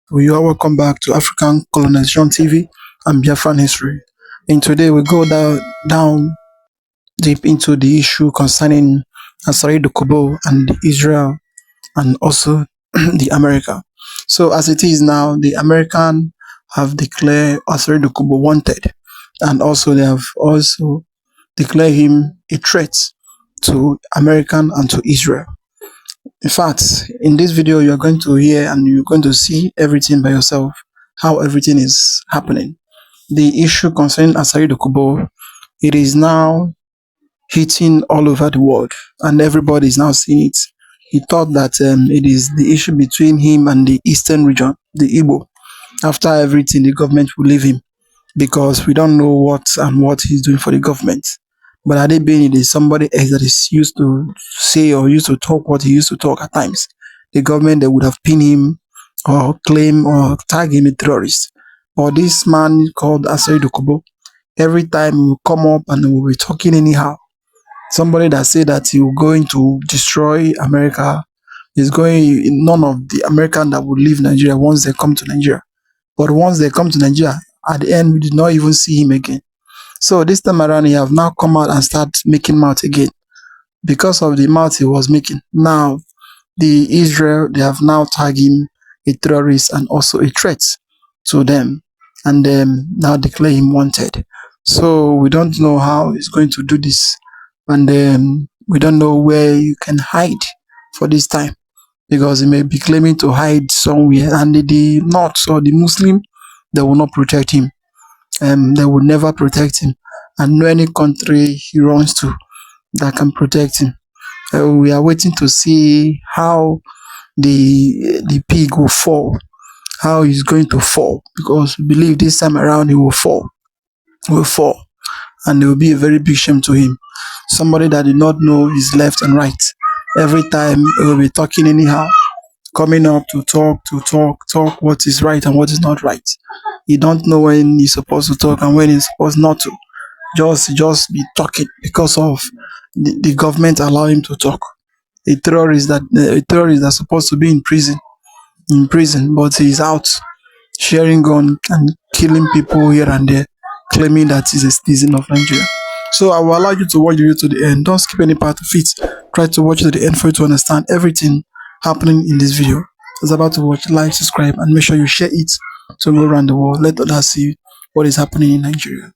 You are welcome back to African Colonization TV and Biafran History. And today we go down deep into the issue concerning Asari Dokubo and Israel and also the America. So as it is now, the American have declared Asari Dokubo wanted, and also they have also declared him a threat to American and to Israel. In fact, in this video, you are going to hear and you're going to see everything by yourself, how everything is happening. The issue concerning Asari Dokubo, it is now hitting all over the world, and everybody is now seeing it. He thought that it is the issue between him and the eastern region, the Igbo. After everything, the government will leave him because we don't know what he's doing for the government. But had it been it is somebody else that is used to say or used to talk what he used to talk at times, the government they would have pinned him or claim or tag him a terrorist. Or this man called Asari Dokubo, every time he will come up and he will be talking anyhow. Somebody that said that he will going to destroy America is going, none of the American that would leave Nigeria once they come to Nigeria. But once they come to Nigeria, at the end, we did not even see him again. So this time around, he have now come out and start making mouth again. Because of the mouth he was making. Now, the Israel, they have now tagged him a terrorist and also a threat to them. And now declare him wanted. So we don't know how he's going to do this. And we don't know where you can hide for this time. Because he may be claiming to hide somewhere. And the North or the Muslim, they will not protect him. They will never protect him, and no any country he runs to that can protect him. We are waiting to see how the pig will fall, how he's going to fall, because we believe this time around he will fall, and it will be a very big shame to him. Somebody that did not know his left and right. Every time he will be talking anyhow, coming up to talk what is right and what is not right. You don't know when he's supposed to talk and when he's supposed not to. Just be talking because of the government allow him to talk. A terrorist that's supposed to be in prison, but he's out sharing gun and killing people here and there, claiming that he's a citizen of Nigeria. So I will allow you to watch the video to the end. Don't skip any part of it. Try to watch it to the end for you to understand everything happening in this video. It's about to watch, like, subscribe, and make sure you share it to go around the world. Let others see what is happening in Nigeria.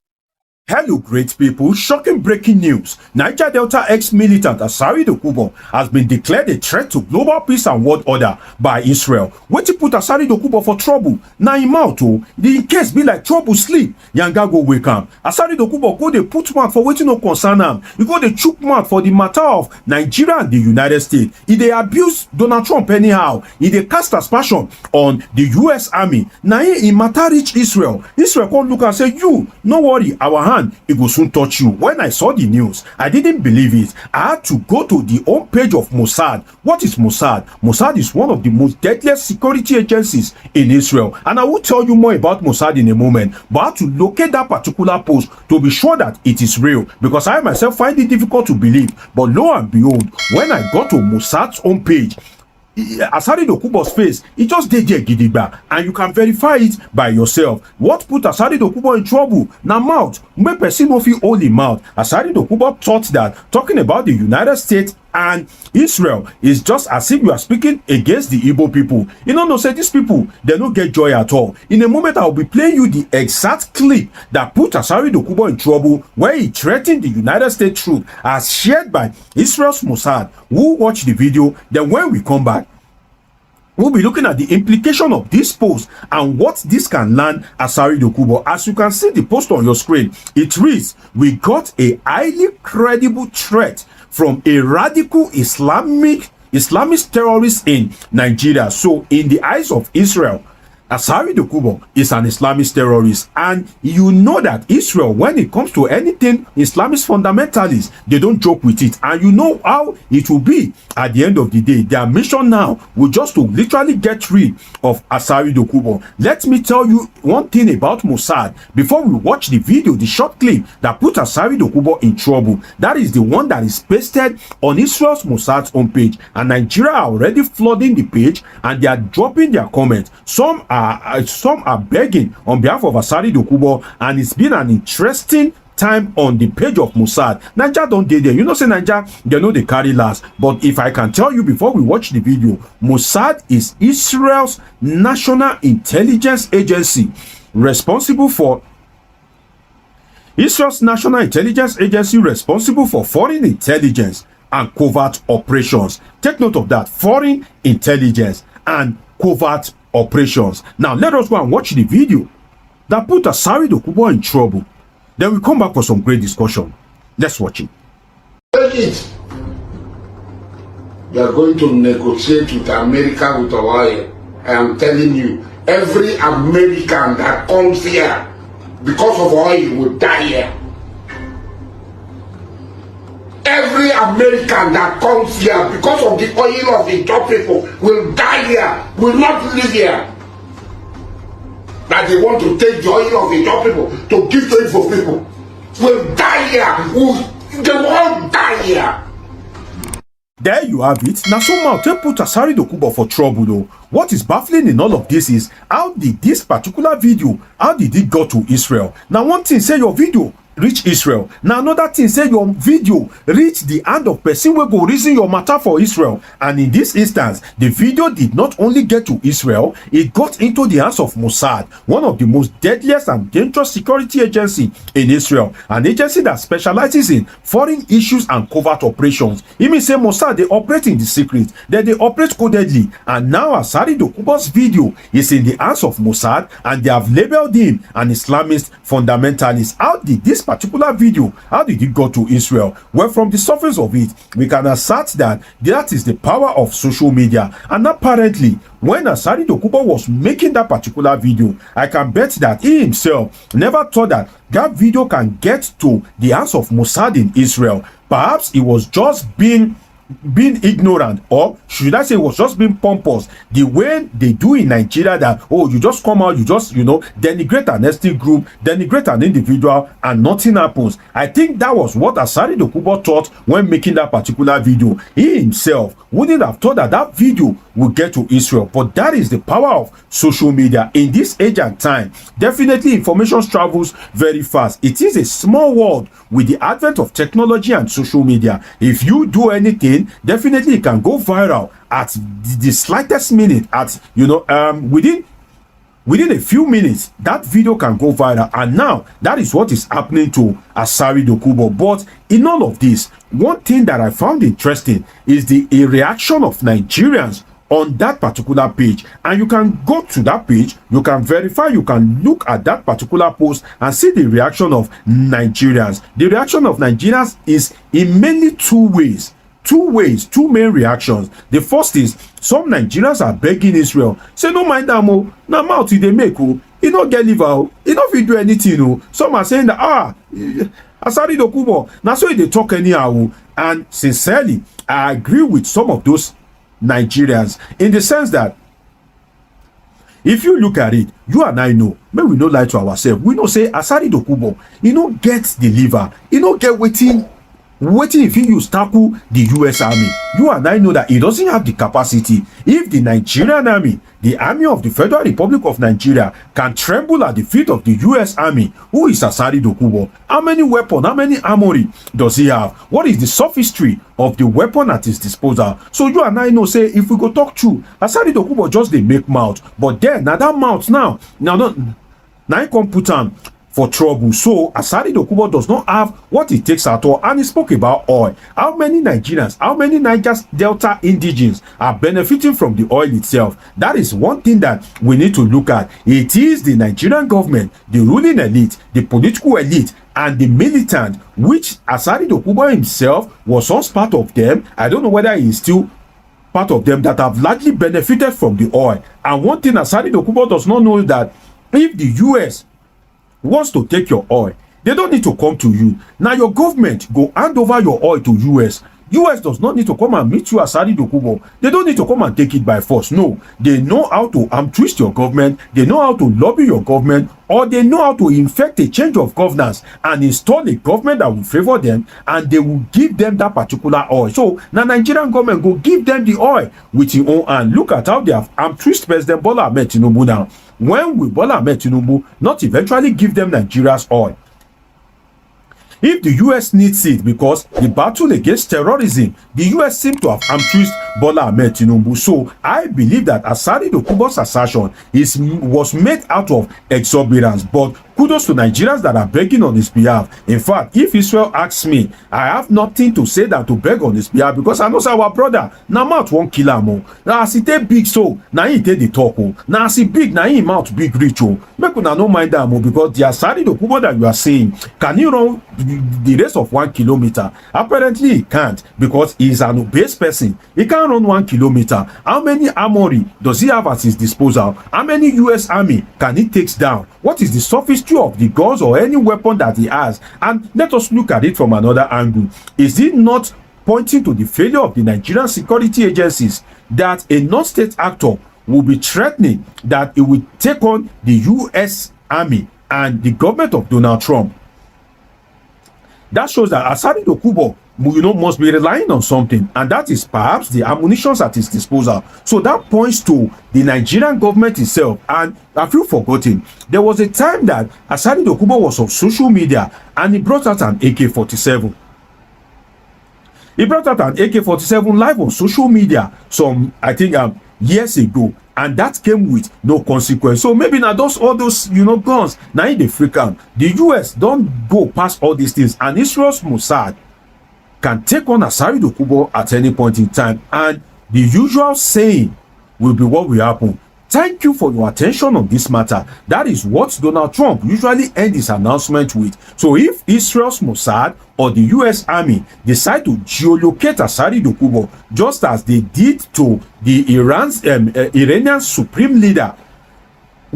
Hello, great people. Shocking breaking news. Niger Delta ex-militant Asari Dokubo has been declared a threat to global peace and world order by Israel. Wetin put Asari Dokubo for trouble? Na him out o. The case be like trouble sleep. Yanga go wake am. Asari Dokubo go dey put mouth for wetin no concern am. He go dey chook mouth for the matter of Nigeria and the United States. He dey abuse Donald Trump anyhow. He dey cast aspersion on the US Army. Na him matter reach Israel. Israel come look and say, you, no worry, our hand, it will soon touch you. When I saw the news, I didn't believe it. I had to go to the homepage of Mossad. What is Mossad? Mossad is one of the most deadliest security agencies in Israel. And I will tell you more about Mossad in a moment. But I have to locate that particular post to be sure that it is real. Because I myself find it difficult to believe. But lo and behold, when I got to Mossad's homepage, Asari Dokubo's face, it just did there gidigba, and you can verify it by yourself. What put Asari Dokubo in trouble? Now mouth, make person no fit hold him mouth. Asari Dokubo thought that talking about the United States and Israel is just as if you are speaking against the Igbo people. You know, say these people, they don't get joy at all. In a moment, I will be playing you the exact clip that put Asari Dokubo in trouble, where he threatened the United States truth as shared by Israel's Mossad. We'll watch the video, then when we come back, we'll be looking at the implication of this post and what this can land Asari Dokubo. As you can see the post on your screen, it reads, we got a highly credible threat from a radical Islamist terrorist in Nigeria. So in the eyes of Israel, Asari Dokubo is an Islamist terrorist, and you know that Israel, when it comes to anything Islamist fundamentalists, they don't joke with it, and you know how it will be at the end of the day. Their mission now will just to literally get rid of Asari Dokubo. Let me tell you one thing about Mossad before we watch the video, the short clip that put Asari Dokubo in trouble. That is the one that is pasted on Israel's Mossad's homepage, and Nigeria are already flooding the page and they are dropping their comments. Some are are begging on behalf of Asari Dokubo, and it's been an interesting time on the page of Mossad. Naija don't dey there. You know, say Naija, they know they carry last. But if I can tell you before we watch the video, Mossad is Israel's national intelligence agency responsible for foreign intelligence and covert operations. Take note of that. Foreign intelligence and covert operations. Now, let us go and watch the video that put Asari Dokubo in trouble. Then we come back for some great discussion. Let's watch it. We are going to negotiate with America with oil. I am telling you, every American that comes here because of oil will die here. Every American that comes here because of the oil of the top people will die here, will not live here. That they want to take the oil of the top people to give to Igbo people will die here. They won't die here. There you have it. Now somehow they put Asari Dokubo for trouble though. What is baffling in all of this is how did this particular video, how did it go to Israel? Now one thing say your video reach Israel. Now another thing say your video reach the hand of person wey go reason your matter for Israel. And in this instance, the video did not only get to Israel, it got into the hands of Mossad, one of the most deadliest and dangerous security agency in Israel, an agency that specializes in foreign issues and covert operations. It means say Mossad, they operate in the secret, then they operate codedly, and now Asari Dokubo's video is in the hands of Mossad, and they have labeled him an Islamist fundamentalist. How did this particular video, how did it go to Israel? Well, from the surface of it, we can assert that that is the power of social media. And apparently, when Asari Dokubo was making that particular video, I can bet that he himself never thought that that video can get to the hands of Mossad in Israel. Perhaps he was just being ignorant, or should I say was just being pompous, the way they do in Nigeria, that oh, you just come out, you just denigrate an ethnic group, denigrate an individual, and nothing happens. I think that was what Asari Dokubo thought when making that particular video. He himself wouldn't have thought that that video would get to Israel. But that is the power of social media in this age and time. Definitely information travels very fast. It is a small world with the advent of technology and social media. If you do anything, definitely it can go viral at the slightest minute, at within a few minutes. That video can go viral, and now that is what is happening to Asari Dokubo. But in all of this, one thing that I found interesting is the reaction of Nigerians on that particular page. And you can go to that page, you can verify, you can look at that particular post and see the reaction of Nigerians. The reaction of Nigerians is in mainly two main reactions. The first is some Nigerians are begging Israel, say no mind am o, na mouth they make o, e no get liver o, e no fit do anything o. Some are saying that Asari Dokubo, na so they talk anyhow o. And sincerely, I agree with some of those Nigerians in the sense that if you look at it, you and I know, may we no lie to ourselves, we know say Asari Dokubo, he no get the liver, he no get waiting if he use tackle the US army. You and I know that he doesn't have the capacity. If the Nigerian army, the army of the Federal Republic of Nigeria, can tremble at the feet of the US army, who is Asari Dokubo? How many weapons, how many armory does he have? What is the sophistry of the weapon at his disposal? So you and I know, say, if we go talk true, Asari Dokubo just they make mouth. But then, now that mouth now he come put on for trouble. So Asari Dokubo does not have what it takes at all. And he spoke about oil. How many Nigerians, how many Niger Delta indigenes are benefiting from the oil itself? That is one thing that we need to look at. It is the Nigerian government, the ruling elite, the political elite, and the militant, which Asari Dokubo himself was once part of them. I don't know whether he is still part of them, that have largely benefited from the oil. And one thing Asari Dokubo does not know is that if the US wants to take your oil, they don't need to come to you. Now your government go hand over your oil to US. US does not need to come and meet you, Asari Dokubo. They don't need to come and take it by force. No, they know how to twist your government. They know how to lobby your government, or they know how to infect a change of governance and install a government that will favor them, and they will give them that particular oil. So now Nigerian government go give them the oil with your own hand. Look at how they have twist President Bola Ahmed Tinubu now. when will Bola Ahmed Tinubu not eventually give them Nigeria's oil? If the US needs it because the battle against terrorism, the US seem to have ambushing Bola Ahmed Tinubu. So I believe that Asari Dokubo's assertion was made out of exuberance. But kudos to Nigerians that are begging on his behalf. In fact, if Israel asks me, I have nothing to say than to beg on his behalf, because I know say our brother na mouth won't kill am. Now as he take big, so now he take the talk. Now as he big, now he mouth big reach. Make una no mind am, because the Asari Dokubo that you are saying, can he run the rest of 1 kilometer? Apparently he can't, because he is an obese person. He can't run 1 kilometer. How many armory does he have at his disposal? How many US army can he take down? What is the sophistry of the guns or any weapon that he has? And let us look at it from another angle. Is it not pointing to the failure of the Nigerian security agencies that a non-state actor will be threatening that it will take on the US army and the government of Donald Trump? That shows that Asari Dokubo, must be relying on something, and that is perhaps the ammunition at his disposal. So that points to the Nigerian government itself. And have you forgotten, there was a time that Asari Dokubo was on social media and he brought out an AK-47. He brought out an AK-47 live on social media some, I think, years ago, and that came with no consequence. So maybe now all those guns now in the freak out. The US don't go past all these things, and Israel's Mossad can take on Asari Dokubo at any point in time, and the usual saying will be what will happen. Thank you for your attention on this matter. That is what Donald Trump usually ends his announcement with. So if Israel's Mossad or the US Army decide to geolocate Asari Dokubo, just as they did to the Iranian supreme leader,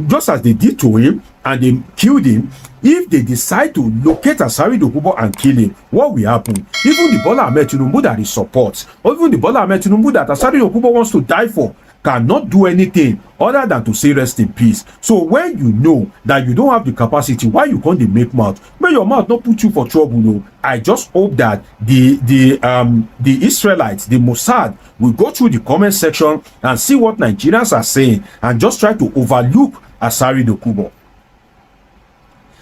just as they did to him, and they killed him, if they decide to locate Asari Dokubo and kill him, what will happen? Even the Bola Ahmed Tinubu that he supports, or even the Bola Ahmed Tinubu that Asari Dokubo wants to die for, cannot do anything other than to say rest in peace. So when you know that you don't have the capacity, why you can't make mouth? May your mouth not put you for trouble. No. I just hope that the Israelites, the Mossad, will go through the comment section and see what Nigerians are saying and just try to overlook Asari Dokubo.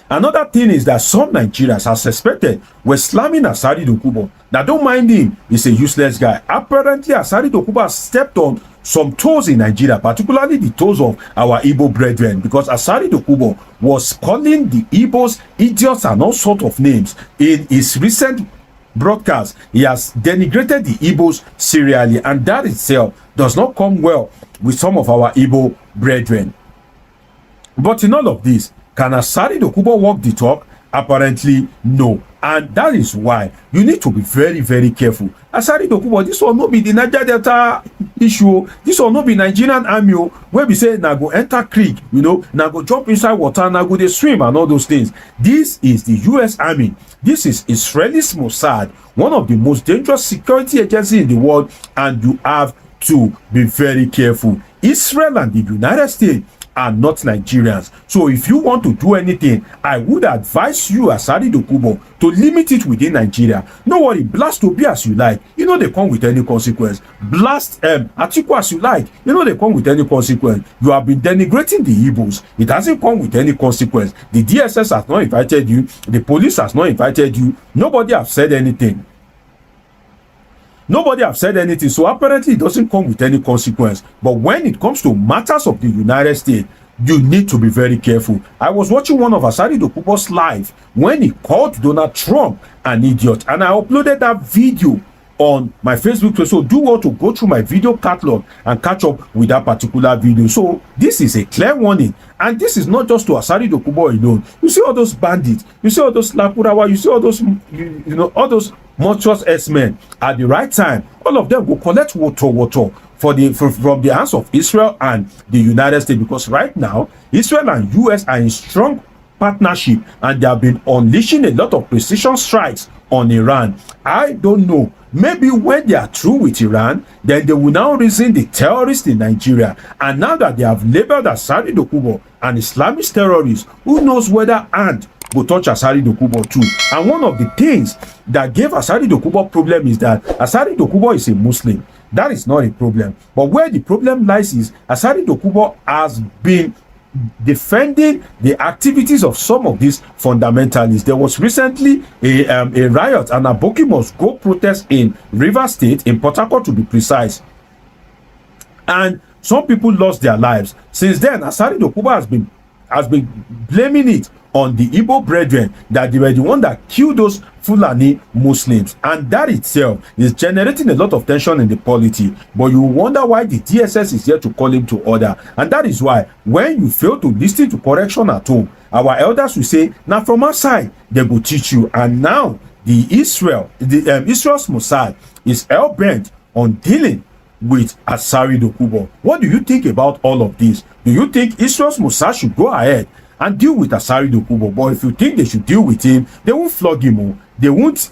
Another thing is that some Nigerians, as suspected, were slamming Asari Dokubo. Now don't mind him, he's a useless guy. Apparently Asari Dokubo has stepped on some toes in Nigeria, particularly the toes of our Igbo brethren, because Asari Dokubo was calling the Igbos idiots and all sorts of names. In his recent broadcast, he has denigrated the Igbos serially, and that itself does not come well with some of our Igbo brethren. But in all of this, can Asari Dokubo walk the talk? Apparently no, and that is why you need to be very, very careful. Asari Dokubo, this will not be the Niger Delta issue. This will not be Nigerian army where we say na go enter creek, na go jump inside water, na go dey swim and all those things. This is the US army. This is Israel's Mossad, one of the most dangerous security agencies in the world, and you have to be very careful. Israel and the United States are not Nigerians. So if you want to do anything, I would advise you, Asari Dokubo, to limit it within Nigeria. No worry, blast Obi as you like. They come with any consequence. Blast Atiku as you like. They come with any consequence. You have been denigrating the Igbos. It hasn't come with any consequence. The DSS has not invited you. The police has not invited you. Nobody has said anything. Nobody have said anything, so apparently it doesn't come with any consequence. But when it comes to matters of the United States, you need to be very careful. I was watching one of Asari Dokubo's live when he called Donald Trump an idiot, and I uploaded that video on my Facebook page. So do well to go through my video catalog and catch up with that particular video. So this is a clear warning, and this is not just to Asari Dokubo alone. You see all those bandits, you see all those Lakurawa, you see all those all those monstrous S-men. At the right time, all of them will collect water from the hands of Israel and the United States, because right now Israel and US are in strong partnership, and they have been unleashing a lot of precision strikes on Iran. I don't know, maybe when they are through with Iran, then they will now reason the terrorists in Nigeria. And now that they have labeled Asari Dokubo an Islamist terrorist, who knows whether and will touch Asari Dokubo too. And one of the things that gave Asari Dokubo problem is that Asari Dokubo is a Muslim. That is not a problem. But where the problem lies is Asari Dokubo has been defending the activities of some of these fundamentalists. There was recently a riot, an Aboki must go protest in Rivers State, in Port Harcourt to be precise, and some people lost their lives. Since then, Asari Dokubo has been blaming it on the Igbo brethren, that they were the one that killed those Fulani Muslims, and that itself is generating a lot of tension in the polity. But you wonder why the DSS is here to call him to order, and that is why when you fail to listen to correction at home, our elders will say, now from outside they will teach you. And now Israel's Mossad is hell-bent on dealing with Asari Dokubo. What do you think about all of this? Do you think Israel's Mossad should go ahead and deal with Asari Dokubo? But if you think they should deal with him, they won't flog him. They won't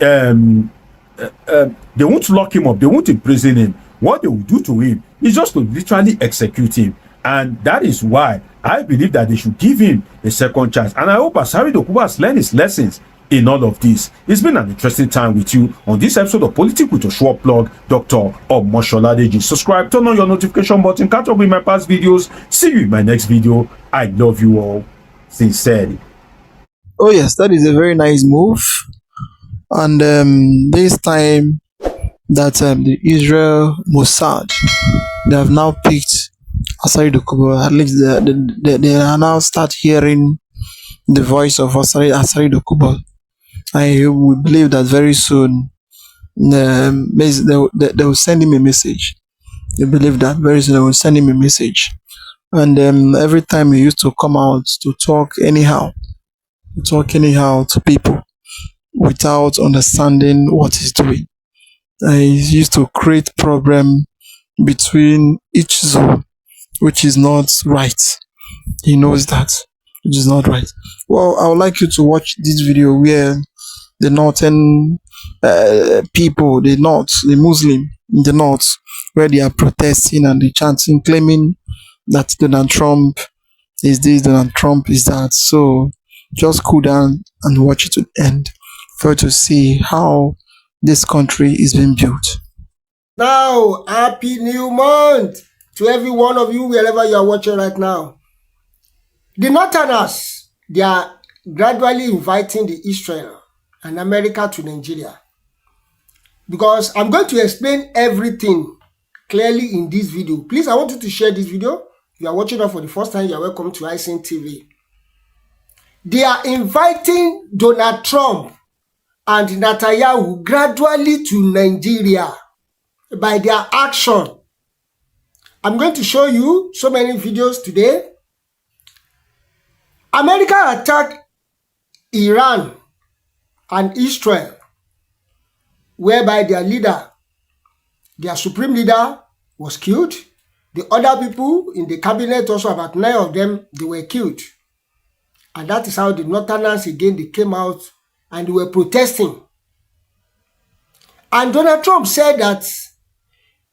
lock him up. They won't imprison him. What they will do to him is just to literally execute him. And that is why I believe that they should give him a second chance. And I hope Asari Dokubo has learned his lessons in all of this. It's been an interesting time with you on this episode of Politics with Joshua Plug, Dr. Omosoladeji. Subscribe, turn on your notification button, catch up with my past videos. See you in my next video. I love you all sincerely. Oh yes, that is a very nice move. And this time that the Israel Mossad, they have now picked Asari Dokubo. At least they are now start hearing the voice of Asari Dokubo. I would believe that very soon they will send him a message. I believe that very soon they will send him a message. And every time he used to come out to talk anyhow to people without understanding what he's doing. He used to create problem between each zone, which is not right. He knows that, which is not right. Well, I would like you to watch this video where the northern people, the Muslim in the north, where they are protesting and they chanting, claiming that Donald Trump is this, Donald Trump is that. So just cool down and watch it to the end for you to see how this country is being built. Now, happy new month to every one of you, wherever you are watching right now. The Northerners, they are gradually inviting the Israel and America to Nigeria, because I'm going to explain everything clearly in this video. Please, I want you to share this video. If you are watching us for the first time, you are welcome to ISIN TV. They are inviting Donald Trump and Netanyahu gradually to Nigeria by their action. I'm going to show you so many videos today. America attacked Iran and Israel, whereby their supreme leader was killed. The other people in the cabinet, also about 9 of them, they were killed. And that is how the Northerners again, they came out and they were protesting. And Donald Trump said that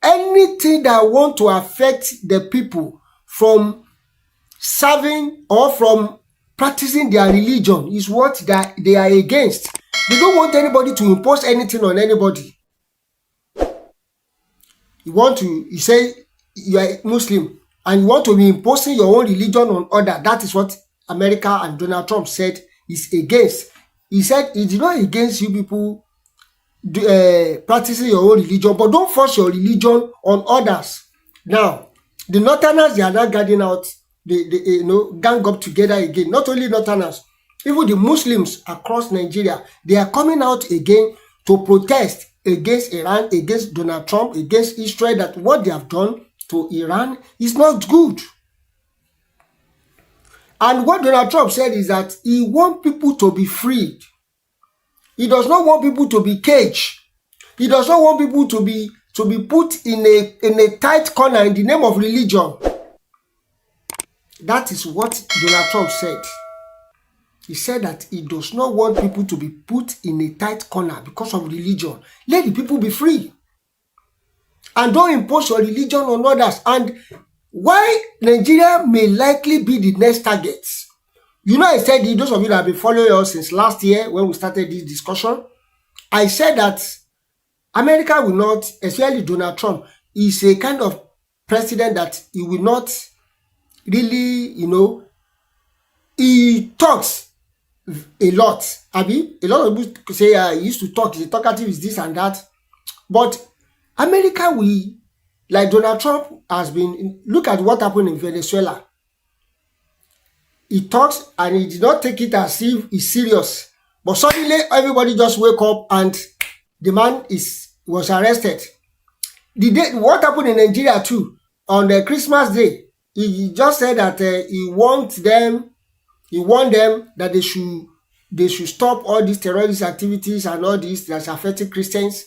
anything that want to affect the people from serving or from practicing their religion is what they are against. They don't want anybody to impose anything on anybody. You say you are Muslim and you want to be imposing your own religion on others. That is what America and Donald Trump said is against. He said it's not against you people practicing your own religion, but don't force your religion on others. Now, the Northerners, they are now gathering out, they gang up together again. Not only Northerners, even the Muslims across Nigeria, they are coming out again to protest against Iran, against Donald Trump, against Israel, that what they have done to Iran is not good. And what Donald Trump said is that he wants people to be freed. He does not want people to be caged. He does not want people to be put in a tight corner in the name of religion. That is what Donald Trump said. He said that he does not want people to be put in a tight corner because of religion. Let the people be free. And don't impose your religion on others. And why Nigeria may likely be the next target. I said, those of you that have been following us since last year when we started this discussion, I said that America will not, especially Donald Trump, is a kind of president that he will not really, he talks a lot. Abi, a lot of people say he used to talk, he's a talkative, is this and that. But America, like Donald Trump has been, look at what happened in Venezuela. He talks and he did not take it as if he's serious. But suddenly everybody just wake up and the man was arrested. What happened in Nigeria too, on the Christmas Day, he just said that he warned them that they should stop all these terrorist activities and all this that's affecting Christians.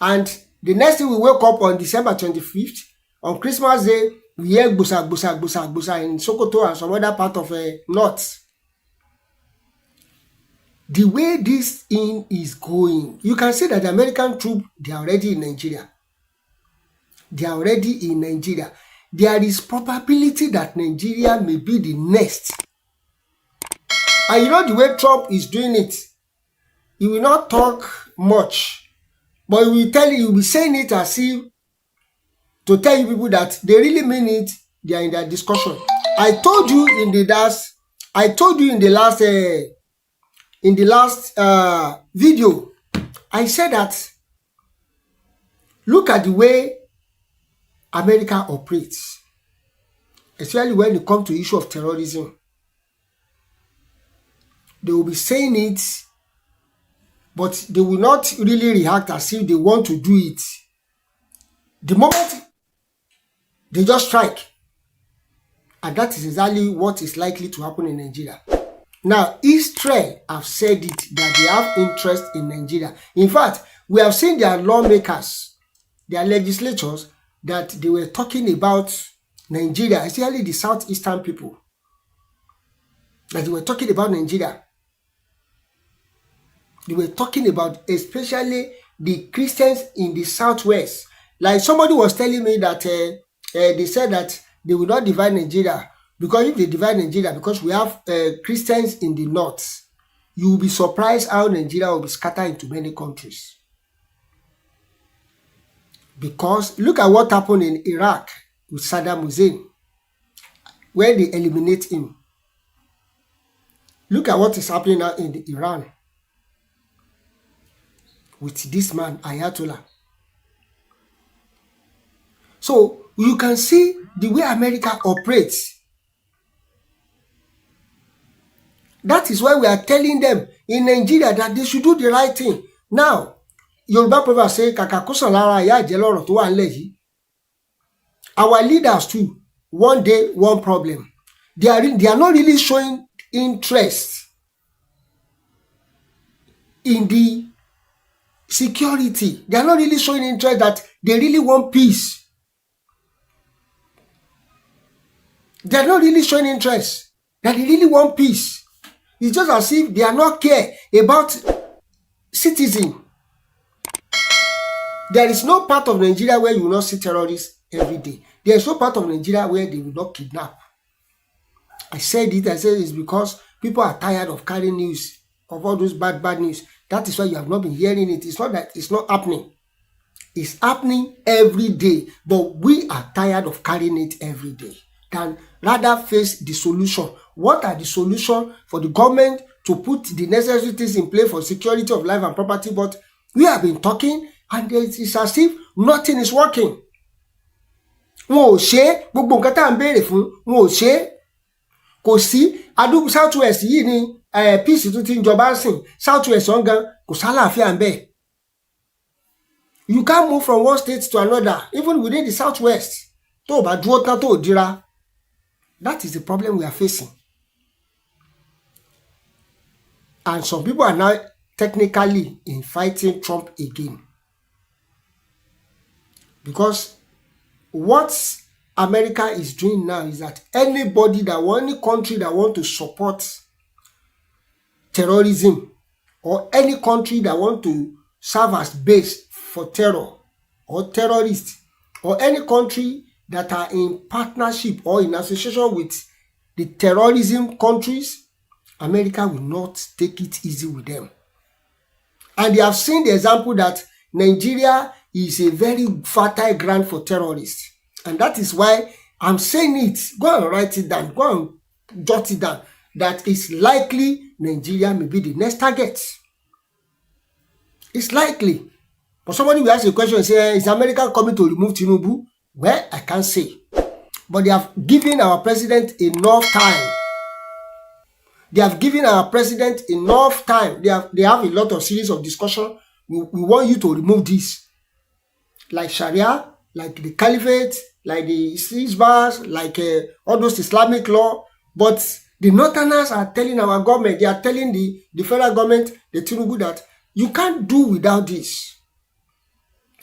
And the next thing we wake up on December 25th, on Christmas Day, we hear busa in Sokoto and some other part of North. The way this thing is going, you can see that the American troops, they are already in Nigeria. There is probability that Nigeria may be the next. And you know the way Trump is doing it, he will not talk much, but he will be saying it as if to tell you people that they really mean it, they are in their discussion. I told you in the last video, I said that look at the way America operates, especially when it comes to the issue of terrorism. They will be saying it, but they will not really react as if they want to do it. The moment they just strike, and that is exactly what is likely to happen in Nigeria. Now, Israel have said it, that they have interest in Nigeria. In fact, we have seen their lawmakers, their legislators, that they were talking about Nigeria, especially the southeastern people, that they were talking about Nigeria. They were talking about especially the Christians in the southwest. Like somebody was telling me that they said that they will not divide Nigeria, because if they divide Nigeria, because we have Christians in the north, you will be surprised how Nigeria will be scattered into many countries. Because look at what happened in Iraq with Saddam Hussein, where they eliminate him. Look at what is happening now in Iran with this man, Ayatollah. So you can see the way America operates. That is why we are telling them in Nigeria that they should do the right thing. Now, Yoruba proverb say, "Kàkà lára ìyá ìjẹ́ lọ́rọ̀ tó wà nílẹ̀ yìí." Our leaders too, one day, one problem. They are not really showing interest in the security. They are not really showing interest that they really want peace. They are not really showing interest that they really want peace. It's just as if they are not care about citizens. There is no part of Nigeria where you will not see terrorists every day. There is no part of Nigeria where they will not kidnap. I said it's because people are tired of carrying news, of all those bad news. That is why you have not been hearing it. It's not that it's not happening. It's happening every day, but we are tired of carrying it every day. Can rather face the solution. What are the solutions for the government to put the necessary things in place for security of life and property? But we have been talking, and it's as if nothing is working. Wọn ò ṣe gbogbo nǹkan tá à ń béèrè fún, wọn ò ṣe. Kò sí adúgbò southwest yìí ni peace tó ti ń jọba sìn, southwest ọ̀ngàn kò sálàáfíà ń bẹ̀. You can't move from one state to another, even within the southwest. Tó bá dúró tán tó dira. That is the problem we are facing. And some people are now technically in fighting Trump again. Because what America is doing now is that any country that want to support terrorism, or any country that want to serve as base for terror or terrorists, or any country that are in partnership or in association with the terrorism countries, America will not take it easy with them. And they have seen the example that Nigeria is a very fertile ground for terrorists. And that is why I'm saying it. Go and write it down. Go and jot it down. that it's likely Nigeria may be the next target. It's likely. But somebody will ask a question and say, is America coming to remove Tinubu? Well, I can't say. But they have given our president enough time. They have given our president enough time. They have a lot of series of discussion. We want you to remove this. Like Sharia, like the Caliphate, like the Isbas, like all those Islamic law. But the Northerners are telling our government, they are telling the federal government, the Tinubu, that you can't do without this.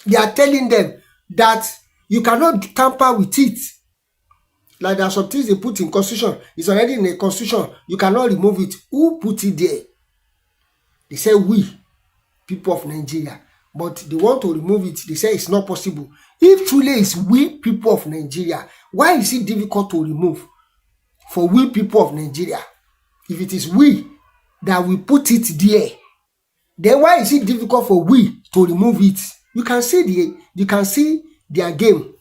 They are telling them that you cannot tamper with it. Like there are some things they put in constitution. It's already in the constitution. You cannot remove it. Who put it there? They say we, people of Nigeria. But they want to remove it. They say it's not possible. If truly it's we, people of Nigeria, why is it difficult to remove for we, people of Nigeria? If it is we that we put it there, then why is it difficult for we to remove it? You can see their game.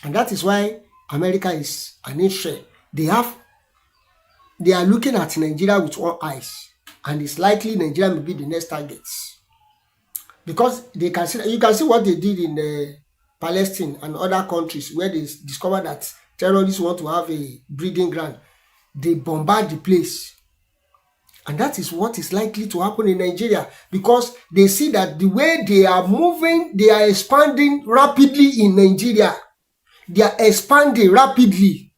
And that is why America is an interest. They are looking at Nigeria with all eyes, and it's likely Nigeria may be the next target, because they can see. You can see what they did in Palestine and other countries where they discovered that terrorists want to have a breeding ground. They bombard the place, and that is what is likely to happen in Nigeria, because they see that the way they are moving, they are expanding rapidly in Nigeria. They are expanding rapidly.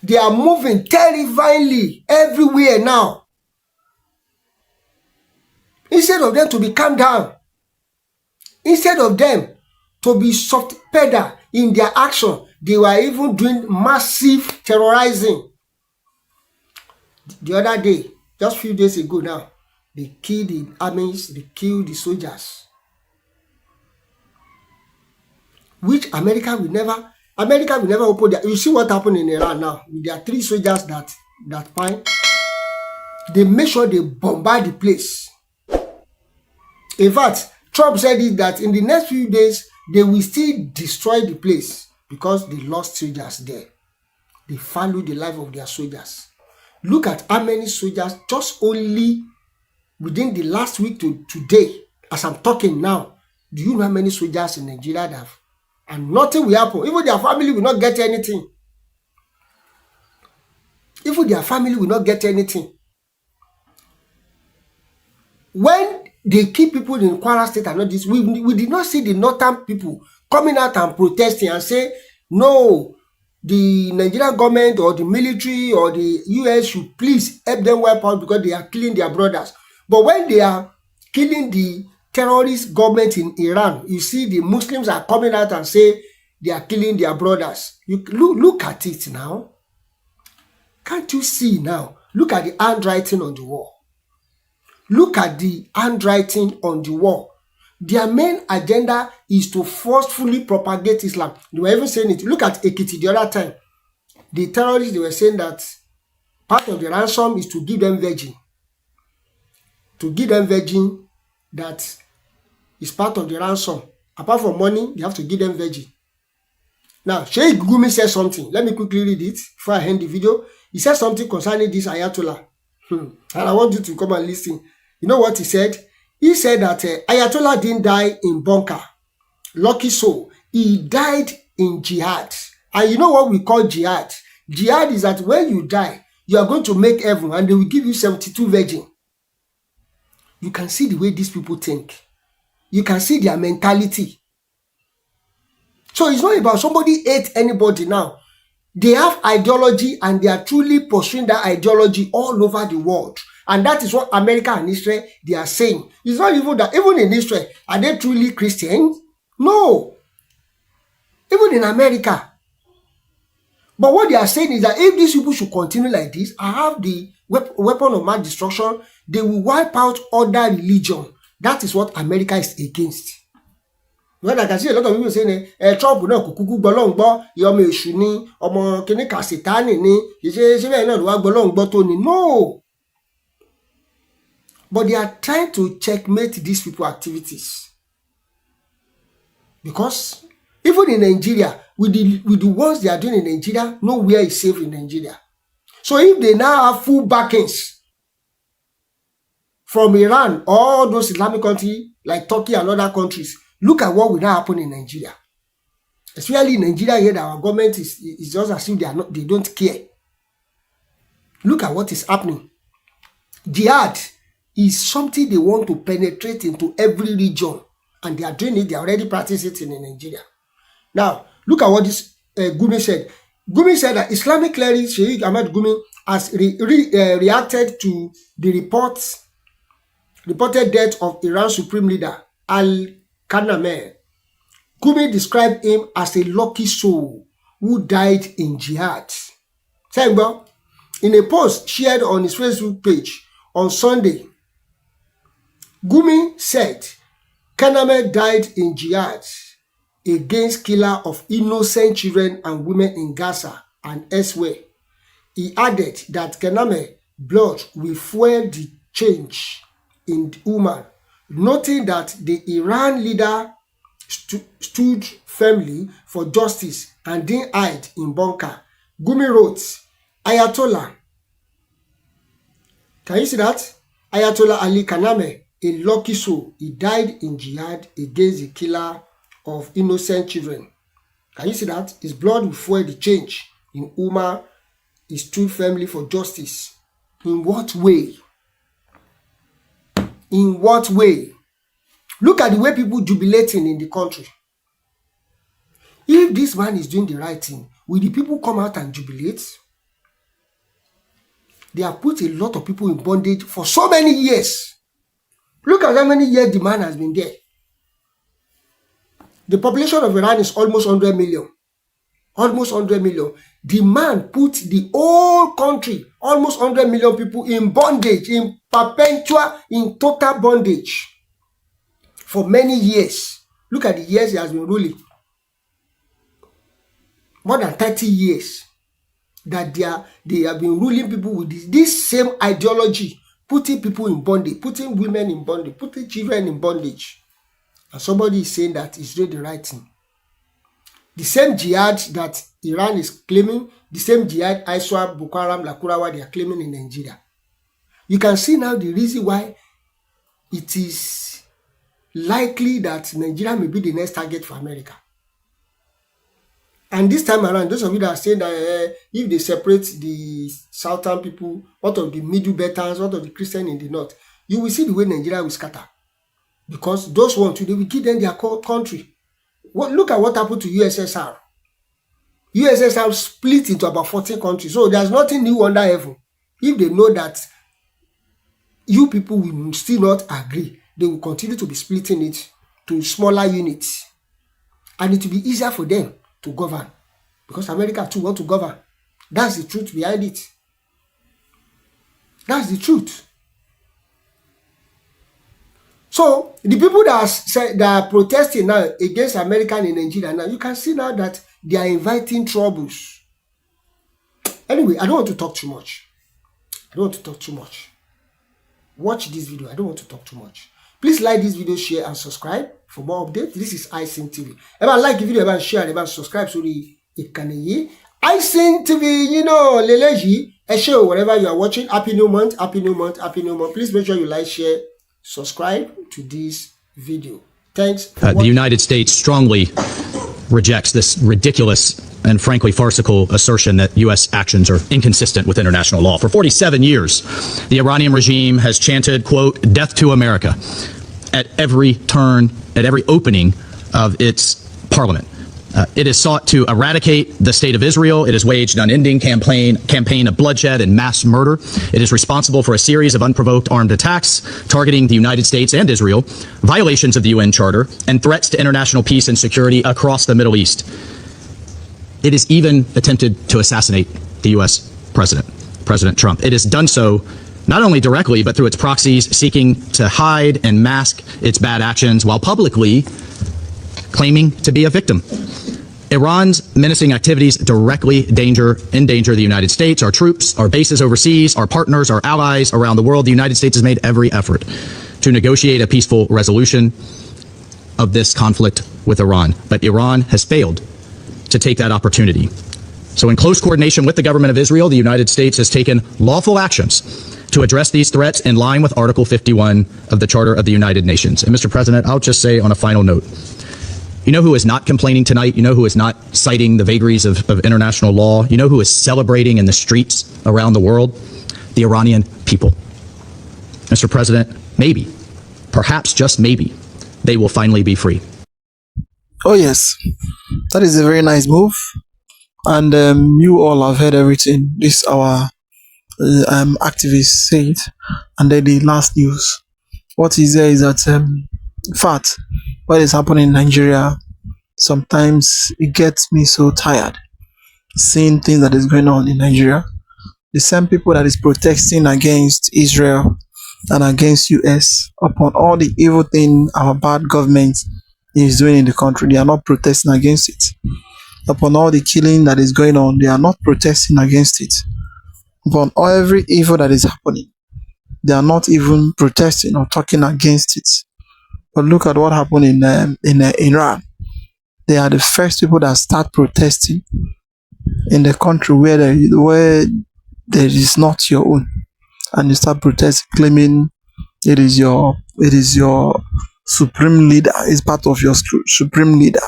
They are moving terrifyingly everywhere now. Instead of them to be calmed down, instead of them to be soft pedal in their action, they were even doing massive terrorizing. The other day, just a few days ago now, they killed the armies, they killed the soldiers, which America will never open their. You see what happened in Iran now with their 3 soldiers that fine. They make sure they bombard the place. In fact, Trump said it that in the next few days they will still destroy the place because they lost soldiers there. They valued the life of their soldiers. Look at how many soldiers just only within the last week to today, as I'm talking now. Do you know how many soldiers in Nigeria that have? And nothing will happen. Even their family will not get anything. Even their family will not get anything. When they keep people in Kwara State and not this, we did not see the northern people coming out and protesting and say, no, the Nigerian government or the military or the US should please help them wipe out because they are killing their brothers. But when they are killing the terrorist government in Iran, you see the Muslims are coming out and say they are killing their brothers. You look at it now. Can't you see now? Look at the handwriting on the wall. Look at the handwriting on the wall. Their main agenda is to forcefully propagate Islam. They were even saying it. Look at Ekiti the other time. The terrorists, they were saying that part of the ransom is to give them virgin. To give them virgin, that is part of the ransom. Apart from money, they have to give them virgin. Now, Sheikh Gumi said something. Let me quickly read it before I end the video. He said something concerning this Ayatollah. And I want you to come and listen. You know what he said? He said that Ayatollah didn't die in bunker. Lucky soul. He died in jihad. And you know what we call jihad? Jihad is that when you die, you are going to make heaven and they will give you 72 virgin. You can see the way these people think. You can see their mentality. So it's not about somebody hate anybody now. They have ideology and they are truly pursuing that ideology all over the world. And that is what America and Israel, they are saying. It's not even that, even in Israel, are they truly Christians? No. Even in America. But what they are saying is that if these people should continue like this, I have the weapon of mass destruction, they will wipe out other religion. That is what America is against. Well, I can see a lot of people saying, Trump náà kò kúkú gbọ́ Ọlọ́run gbọ́, ọmọ èṣù ni, ọmọ kìnìkà Sátánì ni, ṣe bẹ́ẹ̀ náà ló wá gbọ́ Ọlọ́run gbọ́ tó ni. No. But they are trying to checkmate these people activities. Because even in Nigeria, with the ones they are doing in Nigeria, nowhere is safe in Nigeria. So if they now have full backings from Iran, all those Islamic countries like Turkey and other countries, look at what will now happen in Nigeria. Especially in Nigeria here, that our government is just as if they don't care. Look at what is happening. Jihad is something they want to penetrate into every region, and they are doing it. They already practice it in Nigeria. Now, look at what this Gumi said. Gumi said that Islamic cleric Sheikh Ahmad Gumi has reacted to the reported death of Iran's supreme leader Al-Kanameh. Gumi described him as a lucky soul who died in jihad. In a post shared on his Facebook page on Sunday, Gumi said Kanameh died in jihad against killer of innocent children and women in Gaza and elsewhere. He added that Kanameh's blood will fuel the change in Ummah, noting that the Iran leader stood firmly for justice and didn't hide in bunker. Gumi wrote, Ayatollah, can you see that? Ayatollah Ali Kanameh, a lucky soul, he died in jihad against the killer of innocent children. Can you see that? His blood will fuel the change in Ummah. He stood firmly for justice. In what way? In what way? Look at the way people jubilating in the country. If this man is doing the right thing, will the people come out and jubilate? They have put a lot of people in bondage for so many years. Look at how many years the man has been there. The population of Iran is almost 100 million. Almost 100 million. The man put the whole country, almost 100 million people, in bondage, in perpetual, in total bondage for many years. Look at the years he has been ruling. More than 30 years that they have been ruling people with this same ideology, putting people in bondage, putting women in bondage, putting children in bondage. And somebody is saying that it's doing the right thing. The same jihad that Iran is claiming, the same jihad ISWAP, Boko Haram, Lakurawa, they are claiming in Nigeria. You can see now the reason why it is likely that Nigeria may be the next target for America. And this time around, those of you that are saying that if they separate the southern people, what of the middle Belters, what of the Christian in the north, you will see the way Nigeria will scatter. Because those ones, they will give them their country. Look at what happened to USSR. USSR split into about 14 countries. So there's nothing new under heaven. If they know that you people will still not agree, they will continue to be splitting it to smaller units. And it will be easier for them to govern. Because America too want to govern. That's the truth behind it. That's the truth. So the people that are protesting now against America in Nigeria now, you can see now that they are inviting troubles. Anyway, I don't want to talk too much. Watch this video. I don't want to talk too much. Please like this video, share, and subscribe for more updates. This is iSyn TV. Ever like the video, ever share, ever subscribe to the channel. iSyn TV, Leleji, Eshe, wherever you are watching. Happy New Month, Happy New Month, Happy New Month. Please make sure you like, share, subscribe to this video. Thanks for watching. The United States strongly rejects this ridiculous and frankly farcical assertion that U.S. actions are inconsistent with international law. For 47 years, the Iranian regime has chanted, quote, "Death to America," at every turn, at every opening of its parliament. It has sought to eradicate the state of Israel. It has waged an unending campaign of bloodshed and mass murder. It is responsible for a series of unprovoked armed attacks targeting the United States and Israel, violations of the UN Charter, and threats to international peace and security across the Middle East. It has even attempted to assassinate the U.S. President Trump. It has done so not only directly, but through its proxies, seeking to hide and mask its bad actions while publicly claiming to be a victim. Iran's menacing activities directly endanger the United States, our troops, our bases overseas, our partners, our allies around the world. The United States has made every effort to negotiate a peaceful resolution of this conflict with Iran, but Iran has failed to take that opportunity So in close coordination with the government of Israel, the United States has taken lawful actions to address these threats in line with Article 51 of the Charter of the United Nations. And Mr. President, I'll just say on a final note, you know who is not complaining tonight? You know who is not citing the vagaries of international law? You know who is celebrating in the streets around the world? The Iranian people. Mr. President, maybe, perhaps just maybe, they will finally be free. Oh yes, that is a very nice move. And you all have heard everything this our activists said. And then the last news. What is there is that, in fact, what is happening in Nigeria, sometimes it gets me so tired seeing things that is going on in Nigeria. The same people that is protesting against Israel and against US upon all the evil thing our bad government is doing in the country, they are not protesting against it. Upon all the killing that is going on, they are not protesting against it. Upon every evil that is happening, they are not even protesting or talking against it. But look at what happened in Iran. They are the first people that start protesting in the country where there is not your own, and you start protesting, claiming it is your supreme leader, is part of your supreme leader.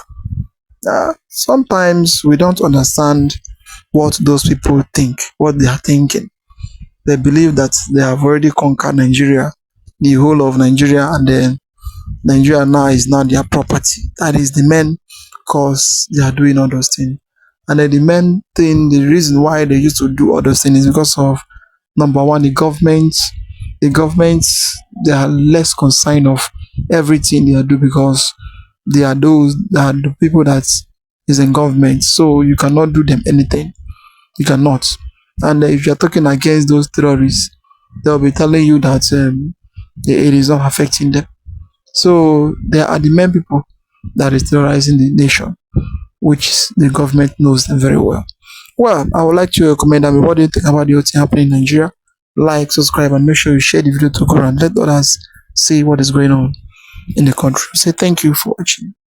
Sometimes we don't understand what those people think, what they are thinking. They believe that they have already conquered Nigeria, the whole of Nigeria, and then Nigeria now is not their property. That is the main cause they are doing all those things. And then the main thing, the reason why they used to do all those things is because of, number one, the government, they are less concerned of everything they do, because they are the people that is in government. So you cannot do them anything. You cannot. And if you are talking against those terrorists, they'll be telling you that it is not affecting them. So they are the main people that is terrorizing the nation, which the government knows them very well. Well, I would like to comment on what do you think about the whole thing happening in Nigeria. Like, subscribe, and make sure you share the video to go and let others see what is going on in the country. Say thank you for watching.